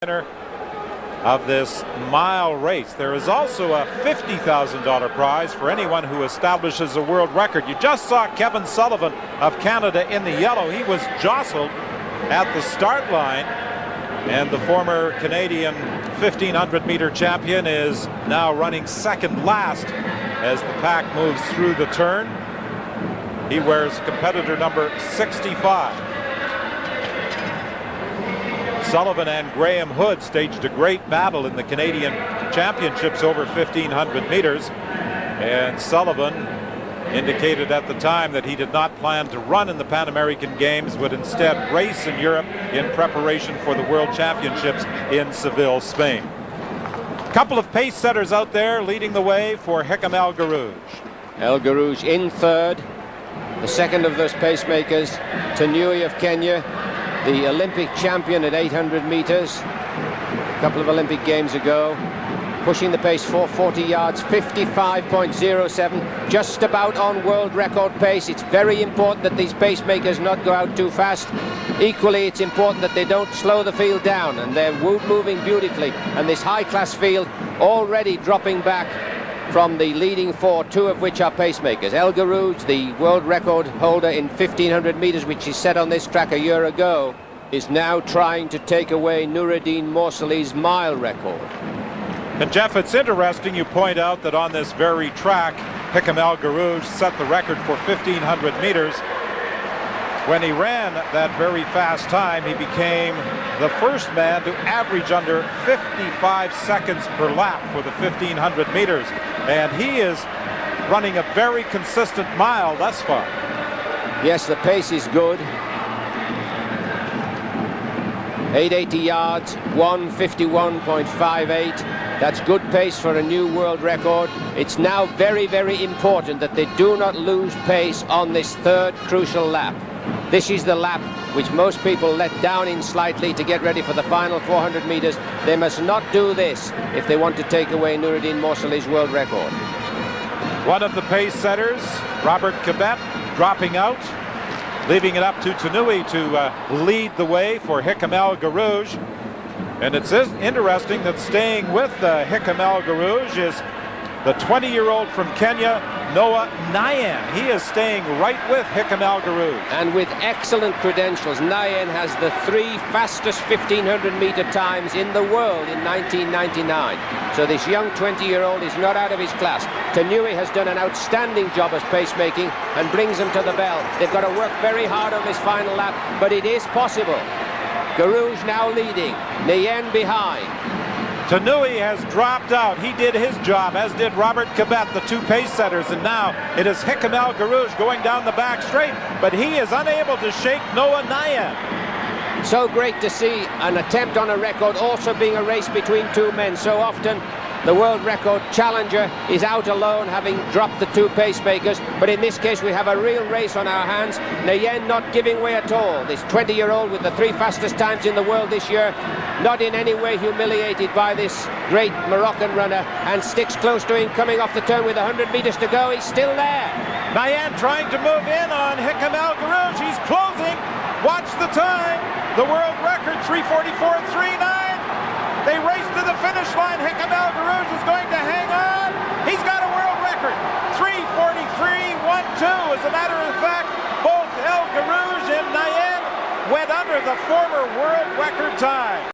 Winner of this mile race. There is also a $50,000 prize for anyone who establishes a world record. You just saw Kevin Sullivan of Canada in the yellow. He was jostled at the start line, and the former Canadian 1500-meter champion is now running second last as the pack moves through the turn. He wears competitor number 65. Sullivan and Graham Hood staged a great battle in the Canadian Championships over 1500 meters, and Sullivan indicated at the time that he did not plan to run in the Pan American Games, would instead race in Europe in preparation for the World Championships in Seville, Spain. A couple of pace setters out there leading the way for Hicham El Guerrouj. El Guerrouj in third. The second of those pacemakers, Tanui of Kenya, the Olympic champion at 800 meters a couple of Olympic Games ago, pushing the pace 440 yards, 55.07, just about on world record pace. It's very important that these pacemakers not go out too fast. Equally, it's important that they don't slow the field down, and they're moving beautifully. And this high-class field already dropping back from the leading four, two of which are pacemakers. El Guerrouj, the world record holder in 1500 meters, which he set on this track a year ago, is now trying to take away Noureddine Morsali's mile record. And Jeff, it's interesting you point out that on this very track, Hicham El Guerrouj set the record for 1500 meters. When he ran that very fast time, he became the first man to average under 55 seconds per lap for the 1500 meters. And he is running a very consistent mile thus far. Yes, the pace is good. 880 yards, 151.58. That's good pace for a new world record. It's now very, very important that they do not lose pace on this third crucial lap. This is the lap which most people let down in slightly to get ready for the final 400 meters. They must not do this if they want to take away Noureddine Morsali's world record. One of the pace setters, Robert Kibet, dropping out, leaving it up to Tanui to lead the way for Hicham El Guerrouj. And it's interesting that staying with Hicham El Guerrouj is the 20-year-old from Kenya, Noah Nyan. He is staying right with Hicham El Guerrouj. And with excellent credentials. Nyan has the three fastest 1500-meter times in the world in 1999. So this young 20-year-old is not out of his class. Tanui has done an outstanding job as pacemaking and brings them to the bell. They've got to work very hard on this final lap, but it is possible. Guerrouj now leading, Nyan behind. Tanui has dropped out. He did his job, as did Robert Kibet, the two pace setters, and now it is Hicham El Guerrouj going down the back straight, but he is unable to shake Noah Nyan. So great to see an attempt on a record also being a race between two men. So often the world record challenger is out alone, having dropped the two pacemakers, but in this case we have a real race on our hands. Nyan not giving way at all. This 20-year-old with the three fastest times in the world this year, not in any way humiliated by this great Moroccan runner, and sticks close to him coming off the turn with 100 meters to go. He's still there. Nyan trying to move in on Hicham El Guerrouj. He's closing. Watch the time. The world record, 3:44.39. They race to the finish line. Hicham El Guerrouj is going to hang on. He's got a world record, 3:43.12. As a matter of fact, both El Guerrouj and Nyan went under the former world record time.